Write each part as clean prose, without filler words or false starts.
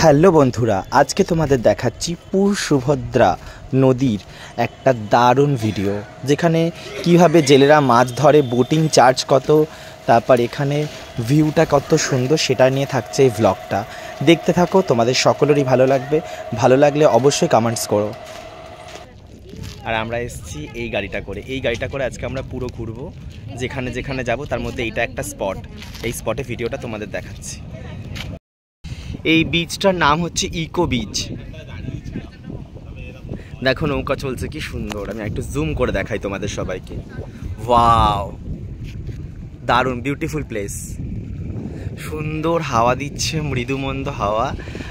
Hello বন্ধুরা, আজকে তোমাদের দেখাচ্ছি পুর সুভদ্রা নদীর একটা দারুণ ভিডিও, যেখানে কিভাবে জেলেরা মাছ ধরে, বোটিং চার্জ কত, তারপর এখানে ভিউটা কত সুন্দর, সেটা নিয়ে থাকছে এই ভ্লগটা। দেখতে থাকো, তোমাদের সকলেরই ভালো লাগবে। ভালো লাগলে অবশ্যই কমেন্টস করো। আর আমরা এসেছি এই গাড়িটা করে আজকে আমরা পুরো ঘুরবো। যেখানে যেখানে যাব তার মধ্যে এইটা একটা স্পট। এই স্পটে ভিডিওটা তোমাদের দেখাচ্ছি। এই বিচটার নাম হচ্ছে ইকো বিচ। দেখো নৌকা চলছে, কি সুন্দর। আমি একটু জুম করে দেখাই তোমাদের সবাইকে। ওয়াও, দারুণ বিউটিফুল প্লেস। সুন্দর হাওয়া দিচ্ছে, মৃদুমন্দ হাওয়া।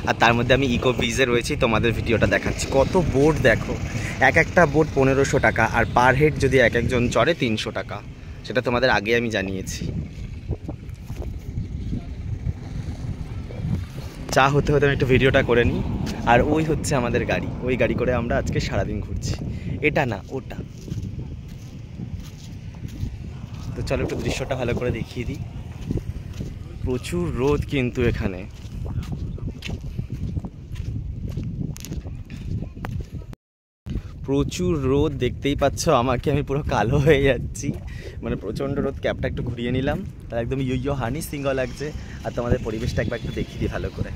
আর তার মধ্যে আমি ইকো বিচে রয়েছি, তোমাদের ভিডিওটা দেখাচ্ছি। কত বোট দেখো, এক একটা বোট 1500 টাকা, আর পার হেড যদি এক একজন চড়ে 300 টাকা। সেটা তোমাদের আগে আমি জানিয়েছি। চা হতে হতে আমি একটু ভিডিওটা করে নিই। আর ওই হচ্ছে আমাদের গাড়ি, ওই গাড়ি করে আমরা আজকে সারাদিন ঘুরছি। এটা না, ওটা। তো চলো একটু দৃশ্যটা ভালো করে দেখিয়ে দিই। প্রচুর রোদ কিন্তু এখানে। প্রচুর রোদ, দেখতেই পাচ্ছ আমাকে, আমি পুরো কালো হয়ে যাচ্ছি। মানে প্রচণ্ড রোদ। ক্যাপটা একটু ঘুরিয়ে নিলাম, তার একদম ইয়ো হানি সিংহ লাগছে। আর তোমাদের পরিবেশটা একবার একটু দেখিয়ে দিই ভালো করে।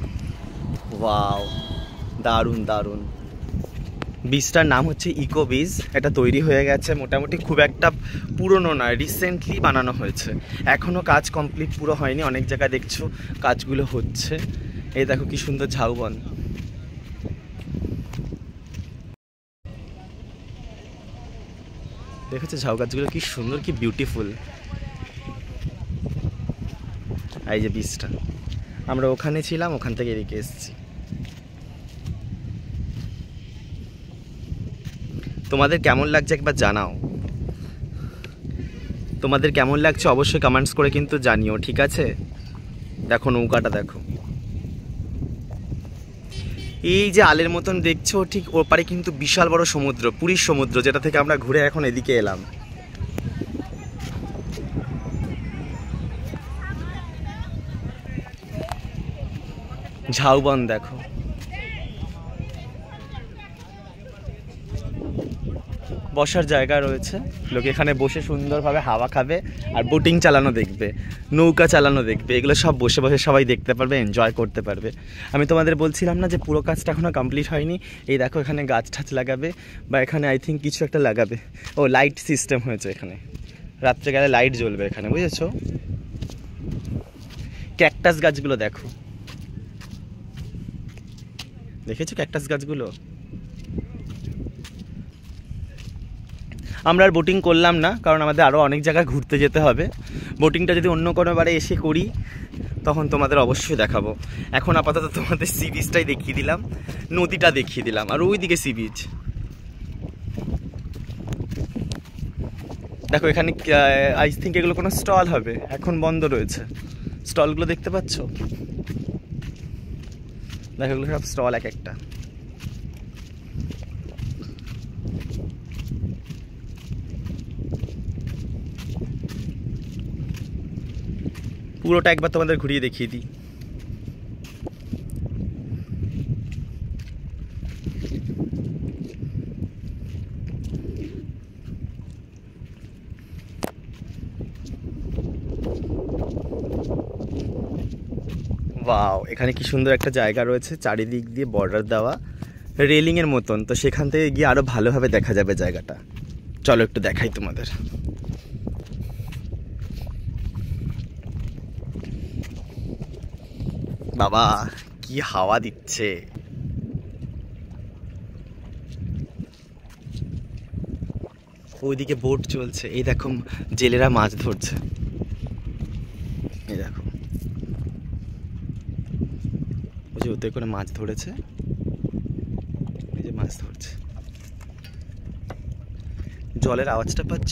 ওয়াও, দারুণ দারুণ। বিচটার নাম হচ্ছে ইকো বিচ। এটা তৈরি হয়ে গেছে মোটামুটি, খুব একটা পুরনো নয়, রিসেন্টলি বানানো হয়েছে। এখনও কাজ কমপ্লিট পুরো হয়নি, অনেক জায়গায় দেখছো কাজগুলো হচ্ছে। এই দেখো কি সুন্দর ঝাউবন। দেখেছো ঝাউ গাছগুলো কি সুন্দর, কি বিউটিফুল। এই যে বিচটা, আমরা ওখানে ছিলাম, ওখান থেকে এদিকে এসেছি। তোমাদের কেমন লাগছে একবার জানাও। তোমাদের কেমন লাগছে অবশ্যই কমেন্টস করে কিন্তু জানিও, ঠিক আছে? দেখো নৌকাটা দেখো। এই যে আলের মতন দেখছো, ঠিক ওর পারে কিন্তু বিশাল বড় সমুদ্র, পুরীর সমুদ্র, যেটা থেকে আমরা ঘুরে এখন এদিকে এলাম। ঝাউবন দেখো। বসার জায়গা রয়েছে, লোক এখানে বসে সুন্দরভাবে হাওয়া খাবে আর বোটিং চালানো দেখবে, নৌকা চালানো দেখবে। এগুলো সব বসে বসে সবাই দেখতে পারবে, এনজয় করতে পারবে। আমি তোমাদের বলছিলাম না যে পুরো কাজটা এখনও কমপ্লিট হয়নি। এই দেখো এখানে গাছ ঠাছ লাগাবে, বা এখানে আই থিঙ্ক কিছু একটা লাগাবে। ও, লাইট সিস্টেম হয়েছে এখানে, রাত্রে গেলে লাইট জ্বলবে এখানে, বুঝেছো? ক্যাকটাস গাছগুলো দেখো, দেখেছো ক্যাকটাস গাছগুলো? আমরা আর বোটিং করলাম না, কারণ আমাদের আরও অনেক জায়গায় ঘুরতে যেতে হবে। বোটিংটা যদি অন্য কোনো বারে এসে করি তখন তোমাদের অবশ্যই দেখাবো। এখন আপাতত তোমাদের সি বিচটাই দেখিয়ে দিলাম, নদীটা দেখিয়ে দিলাম, আর ওইদিকে সি বিচ দেখো। এখানে আই থিঙ্ক এগুলো কোনো স্টল হবে, এখন বন্ধ রয়েছে। স্টলগুলো দেখতে পাচ্ছ? দেখো এগুলো সব স্টল, এক একটা। পুরোটা একবার তোমাদের ঘুরিয়ে দেখিয়ে দিই। ওয়াও, এখানে কি সুন্দর একটা জায়গা রয়েছে, চারিদিক দিয়ে বর্ডার দেওয়া, রেলিংয়ের মতন। তো সেখান থেকে গিয়ে আরও ভালোভাবে দেখা যাবে জায়গাটা। চলো একটু দেখাই তোমাদের। বাবা, কি হাওয়া দিচ্ছে। ওইদিকে বোট চলছে, এই দেখো জেলেরা মাছ ধরছে। এই দেখো, ওই যে ওতে করে মাছ ধরেছে, এই যে মাছ ধরছে। জলের আওয়াজটা পাচ্ছ?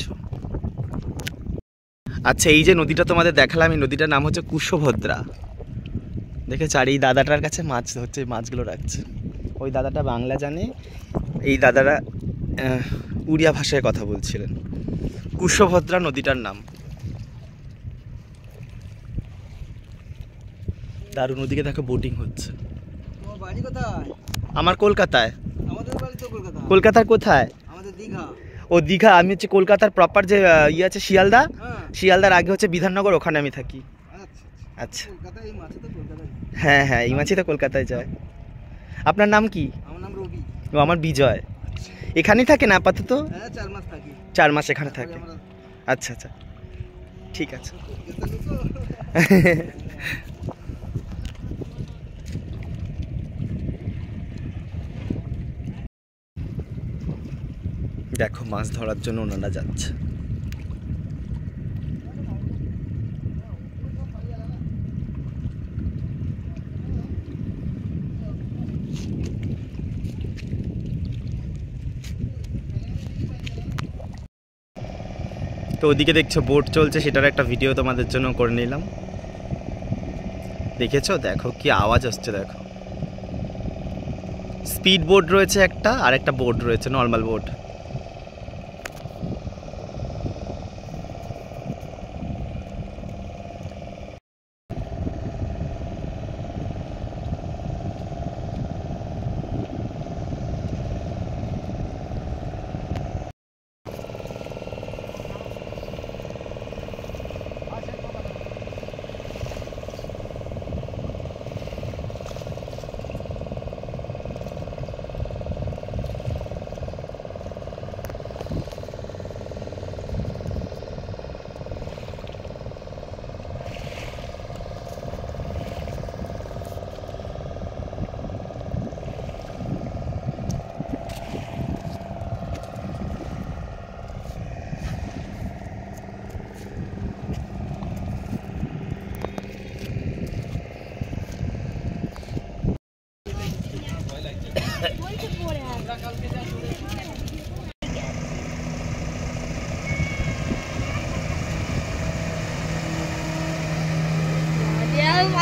আচ্ছা, এই যে নদীটা তোমাদের দেখালাম, এই নদীটার নাম হচ্ছে কুশভদ্রা। দেখেছ? আর এই দাদাটার কাছে মাছ হচ্ছে, মাছগুলো রাখছে। ওই দাদাটা বাংলা জানে, এই দাদারা উড়িয়া ভাষায় কথা বলছিলেন। কুশভদ্রা নদীটার নাম। দারুণ, ওদিকে দেখো বোটিং হচ্ছে। বাড়ি কোথায়? আমার কলকাতায়। আমাদের বাড়ি তো কলকাতা। কলকাতার কোথায়? আমাদের দীঘা। ও দীঘা। আমি হচ্ছে কলকাতার প্রপার যে ইয়ে আছে শিয়ালদা, হ্যাঁ। শিয়ালদার আগে হচ্ছে বিধাননগর, ওখানে আমি থাকি। আচ্ছা আচ্ছা। কলকাতায় এই মাছে তো কলকাতায়। হ্যাঁ হ্যাঁ, এই মাছি তো কলকাতায় যায়। আপনার নাম কি? আমার নাম রবি। ও আমার বিজয়। এখানেই থাকেন আপাতত? হ্যাঁ 4 মাস থাকি। 4 মাস এখানে থাকে। আচ্ছা আচ্ছা, ঠিক আছে। দেখো মাছ ধরার জন্য ওনারা যাচ্ছে। তো ওদিকে দেখছো বোট চলছে, সেটার একটা ভিডিও তোমাদের জন্য করে নিলাম। দেখেছো? দেখো কি আওয়াজ আসছে, দেখো। স্পিড বোট রয়েছে একটা, আর একটা বোট রয়েছে normal boat.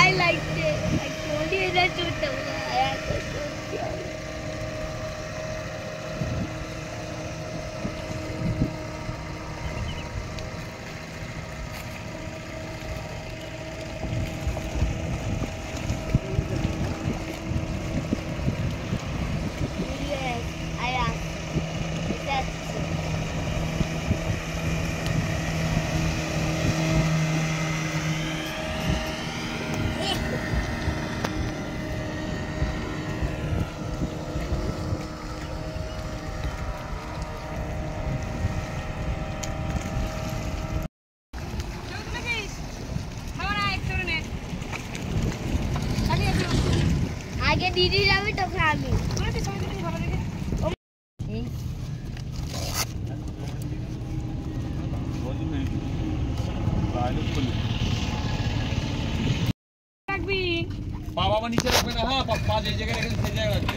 I liked it. I told you that you told me. Yes, I asked. That's আগে দিদি যাবে তখন আমি বাবা নিচে রাখবে না। হ্যাঁ পা যে জায়গায় রেখেছে সেই জায়গায় রাখবে।